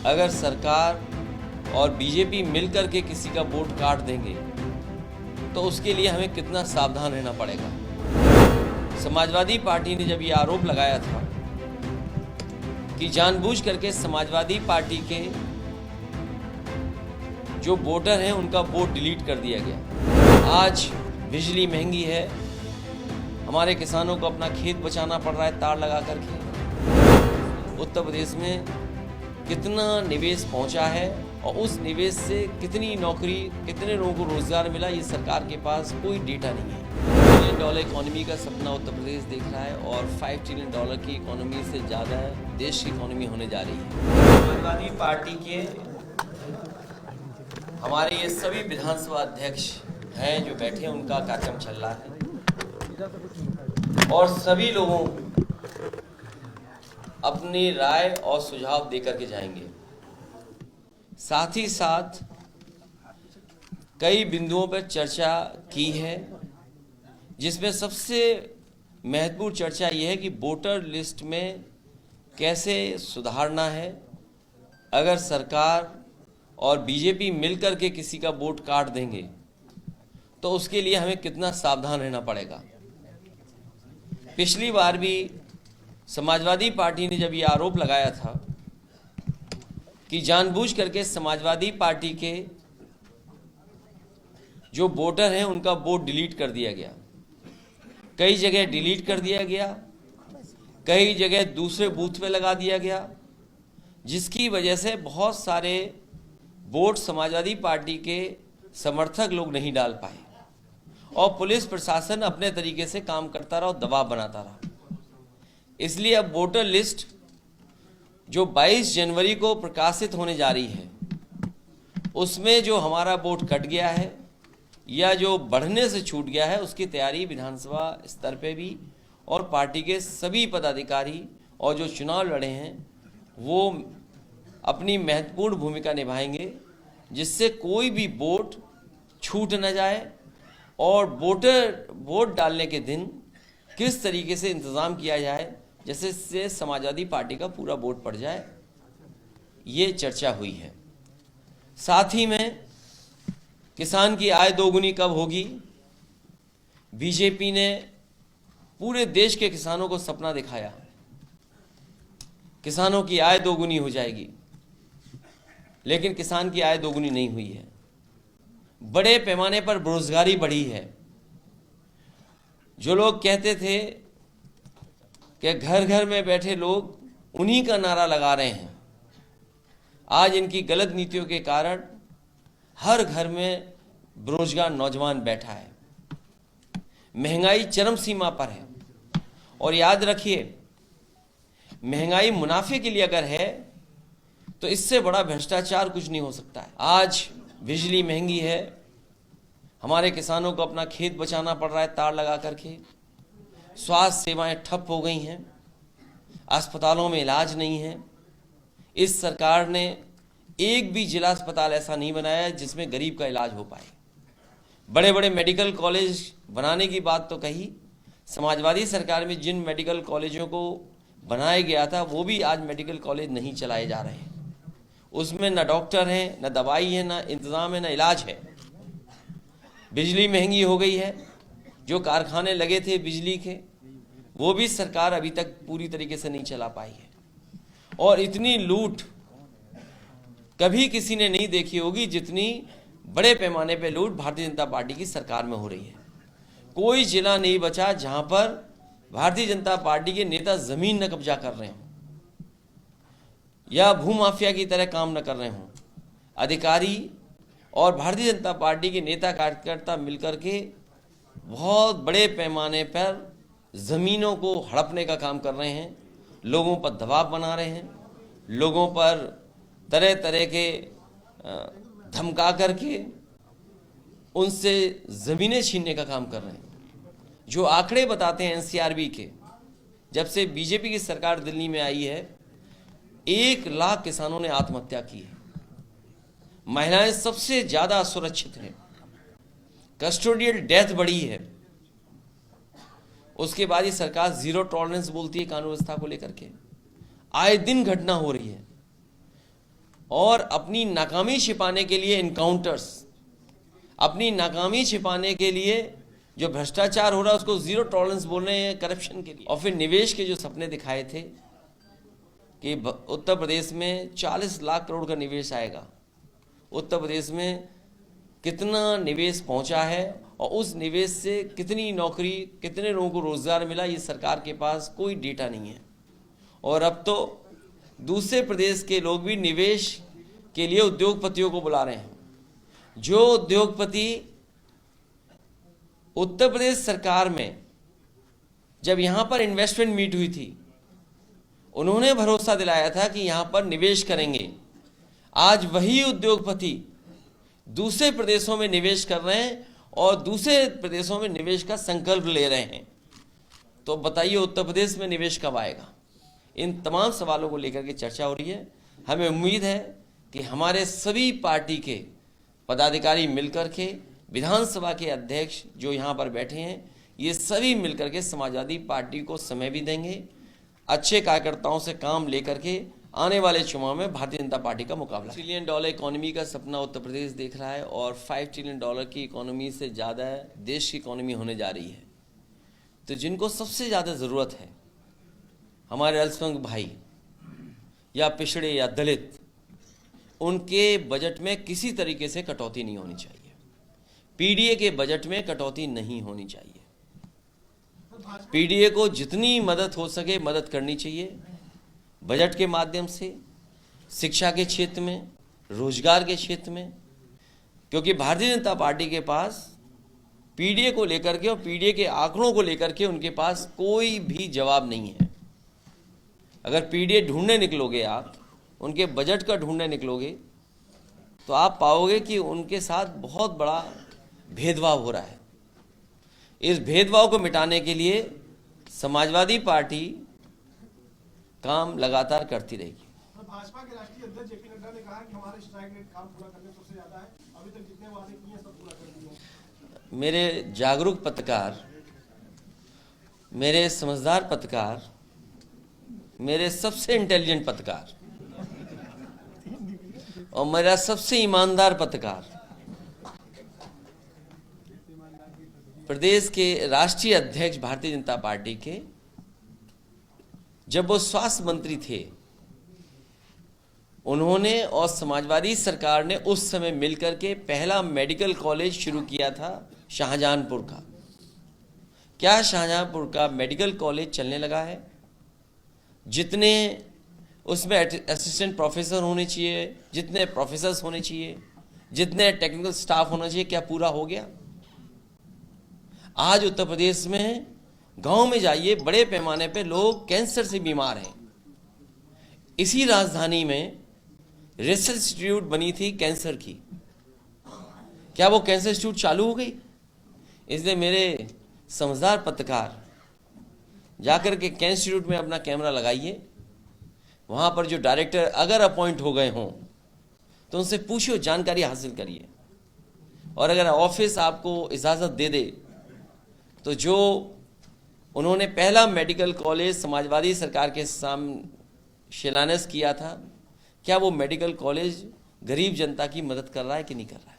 अगर सरकार और बीजेपी मिलकर के किसी का वोट काट देंगे तो उसके लिए हमें कितना सावधान रहना पड़ेगा। समाजवादी पार्टी ने जब ये आरोप लगाया था कि जानबूझ करके समाजवादी पार्टी के जो वोटर हैं उनका वोट डिलीट कर दिया गया। आज बिजली महंगी है, हमारे किसानों को अपना खेत बचाना पड़ रहा है तार लगा करके। उत्तर प्रदेश में कितना निवेश पहुंचा है और उस निवेश से कितनी नौकरी, कितने लोगों को रोजगार मिला, ये सरकार के पास कोई डेटा नहीं है। $1 ट्रिलियन इकोनॉमी का सपना उत्तर प्रदेश देख रहा है और $5 ट्रिलियन की इकोनॉमी से ज़्यादा देश की इकोनॉमी होने जा रही है। समाजवादी पार्टी के हमारे ये सभी विधानसभा अध्यक्ष हैं जो बैठे हैं, उनका कार्यक्रम चल रहा है और सभी लोगों अपनी राय और सुझाव देकर के जाएंगे। साथ ही साथ कई बिंदुओं पर चर्चा की है, जिसमें सबसे महत्वपूर्ण चर्चा यह है कि वोटर लिस्ट में कैसे सुधारना है। अगर सरकार और बीजेपी मिलकर के किसी का वोट काट देंगे तो उसके लिए हमें कितना सावधान रहना पड़ेगा। पिछली बार भी समाजवादी पार्टी ने जब ये आरोप लगाया था कि जानबूझ करके समाजवादी पार्टी के जो वोटर हैं उनका वोट डिलीट कर दिया गया। कई जगह डिलीट कर दिया गया, कई जगह दूसरे बूथ पे लगा दिया गया, जिसकी वजह से बहुत सारे वोट समाजवादी पार्टी के समर्थक लोग नहीं डाल पाए और पुलिस प्रशासन अपने तरीके से काम करता रहा और दबाव बनाता रहा। इसलिए अब वोटर लिस्ट जो 22 जनवरी को प्रकाशित होने जा रही है, उसमें जो हमारा वोट कट गया है या जो बढ़ने से छूट गया है, उसकी तैयारी विधानसभा स्तर पे भी और पार्टी के सभी पदाधिकारी और जो चुनाव लड़े हैं वो अपनी महत्वपूर्ण भूमिका निभाएंगे, जिससे कोई भी वोट छूट न जाए और वोट डालने के दिन किस तरीके से इंतज़ाम किया जाए जैसे से समाजवादी पार्टी का पूरा वोट पड़ जाए, ये चर्चा हुई है। साथ ही में किसान की आय दोगुनी कब होगी, बीजेपी ने पूरे देश के किसानों को सपना दिखाया, किसानों की आय दोगुनी हो जाएगी, लेकिन किसान की आय दोगुनी नहीं हुई है। बड़े पैमाने पर बेरोजगारी बढ़ी है। जो लोग कहते थे कि घर घर में बैठे लोग उन्हीं का नारा लगा रहे हैं, आज इनकी गलत नीतियों के कारण हर घर में बेरोजगार नौजवान बैठा है। महंगाई चरम सीमा पर है और याद रखिए, महंगाई मुनाफे के लिए अगर है तो इससे बड़ा भ्रष्टाचार कुछ नहीं हो सकता है। आज बिजली महंगी है, हमारे किसानों को अपना खेत बचाना पड़ रहा है तार लगा करके। स्वास्थ्य सेवाएं ठप हो गई हैं, अस्पतालों में इलाज नहीं है। इस सरकार ने एक भी जिला अस्पताल ऐसा नहीं बनाया जिसमें गरीब का इलाज हो पाए। बड़े बड़े मेडिकल कॉलेज बनाने की बात तो कही, समाजवादी सरकार में जिन मेडिकल कॉलेजों को बनाया गया था वो भी आज मेडिकल कॉलेज नहीं चलाए जा रहे हैं। उसमें न डॉक्टर हैं, न दवाई है, न इंतज़ाम है, न इलाज है। बिजली महंगी हो गई है, जो कारखाने लगे थे बिजली के वो भी सरकार अभी तक पूरी तरीके से नहीं चला पाई है। और इतनी लूट कभी किसी ने नहीं देखी होगी जितनी बड़े पैमाने पे लूट भारतीय जनता पार्टी की सरकार में हो रही है। कोई जिला नहीं बचा जहां पर भारतीय जनता पार्टी के नेता जमीन न कब्जा कर रहे हों या भूमाफिया की तरह काम न कर रहे हों। अधिकारी और भारतीय जनता पार्टी के नेता कार्यकर्ता मिलकर के बहुत बड़े पैमाने पर ज़मीनों को हड़पने का काम कर रहे हैं, लोगों पर दबाव बना रहे हैं, लोगों पर तरह तरह के धमका करके उनसे ज़मीनें छीनने का काम कर रहे हैं। जो आंकड़े बताते हैं एनसीआरबी के, जब से बीजेपी की सरकार दिल्ली में आई है 1 लाख किसानों ने आत्महत्या की है। महिलाएं सबसे ज़्यादा असुरक्षित हैं, कस्टोडियल डेथ बढ़ी है। उसके बाद ये सरकार जीरो टॉलरेंस बोलती है कानून व्यवस्था को लेकर के। आए दिन घटना हो रही है। और अपनी नाकामी छिपाने के लिए इनकाउंटर्स, अपनी नाकामी छिपाने के लिए जो भ्रष्टाचार हो रहा है उसको जीरो टॉलरेंस बोल रहे हैं करप्शन के लिए। और फिर निवेश के जो सपने दिखाए थे कि उत्तर प्रदेश में 40 लाख करोड़ का निवेश आएगा, उत्तर प्रदेश में कितना निवेश पहुंचा है और उस निवेश से कितनी नौकरी, कितने लोगों को रोजगार मिला, ये सरकार के पास कोई डेटा नहीं है। और अब तो दूसरे प्रदेश के लोग भी निवेश के लिए उद्योगपतियों को बुला रहे हैं। जो उद्योगपति उत्तर प्रदेश सरकार में जब यहां पर इन्वेस्टमेंट मीट हुई थी, उन्होंने भरोसा दिलाया था कि यहां पर निवेश करेंगे, आज वही उद्योगपति दूसरे प्रदेशों में निवेश कर रहे हैं और दूसरे प्रदेशों में निवेश का संकल्प ले रहे हैं। तो बताइए उत्तर प्रदेश में निवेश कब आएगा? इन तमाम सवालों को लेकर के चर्चा हो रही है। हमें उम्मीद है कि हमारे सभी पार्टी के पदाधिकारी मिलकर के, विधानसभा के अध्यक्ष जो यहाँ पर बैठे हैं, ये सभी मिलकर के समाजवादी पार्टी को समय भी देंगे, अच्छे कार्यकर्ताओं से काम लेकर के आने वाले चुनाव में भारतीय जनता पार्टी का मुकाबला। $1 ट्रिलियन इकोनॉमी का सपना उत्तर प्रदेश देख रहा है और $5 ट्रिलियन की इकोनॉमी से ज़्यादा देश की इकोनॉमी होने जा रही है। तो जिनको सबसे ज़्यादा ज़रूरत है, हमारे अल्पसंख्यक भाई या पिछड़े या दलित, उनके बजट में किसी तरीके से कटौती नहीं होनी चाहिए। पीडीए के बजट में कटौती नहीं होनी चाहिए। पीडीए को जितनी मदद हो सके मदद करनी चाहिए, बजट के माध्यम से, शिक्षा के क्षेत्र में, रोजगार के क्षेत्र में, क्योंकि भारतीय जनता पार्टी के पास पीडीए को लेकर के और पीडीए के आंकड़ों को लेकर के उनके पास कोई भी जवाब नहीं है। अगर पीडीए ढूंढने निकलोगे, आप उनके बजट का ढूंढने निकलोगे, तो आप पाओगे कि उनके साथ बहुत बड़ा भेदभाव हो रहा है। इस भेदभाव को मिटाने के लिए समाजवादी पार्टी काम लगातार करती रहेगी। भाजपा के राष्ट्रीय अध्यक्ष जेपी नड्डा ने कहा कि हमारे स्ट्राइक रेट काम पूरा करने सबसे ज्यादा है, अभी तक जितने वादे किए हैं सब पूरा कर दिए। मेरे जागरूक पत्रकार, मेरे समझदार पत्रकार, मेरे सबसे इंटेलिजेंट पत्रकार और मेरा सबसे ईमानदार पत्रकार, प्रदेश के राष्ट्रीय अध्यक्ष भारतीय जनता पार्टी के, जब वो स्वास्थ्य मंत्री थे, उन्होंने और समाजवादी सरकार ने उस समय मिलकर के पहला मेडिकल कॉलेज शुरू किया था शाहजहांपुर का। क्या शाहजहांपुर का मेडिकल कॉलेज चलने लगा है? जितने उसमें असिस्टेंट प्रोफेसर होने चाहिए, जितने प्रोफेसर्स होने चाहिए, जितने टेक्निकल स्टाफ होना चाहिए, क्या पूरा हो गया? आज उत्तर प्रदेश में गांव में जाइए, बड़े पैमाने पे लोग कैंसर से बीमार हैं। इसी राजधानी में रिसर्च इंस्टीट्यूट बनी थी कैंसर की, क्या वो कैंसर इंस्टीट्यूट चालू हो गई? इसलिए मेरे समझदार पत्रकार जाकर के कैंसर इंस्टीट्यूट में अपना कैमरा लगाइए, वहां पर जो डायरेक्टर अगर अपॉइंट हो गए हों तो उनसे पूछिए, जानकारी हासिल करिए। और अगर ऑफिस आपको इजाज़त दे दे तो जो उन्होंने पहला मेडिकल कॉलेज समाजवादी सरकार के सामने शिलान्यास किया था, क्या वो मेडिकल कॉलेज गरीब जनता की मदद कर रहा है कि नहीं कर रहा है?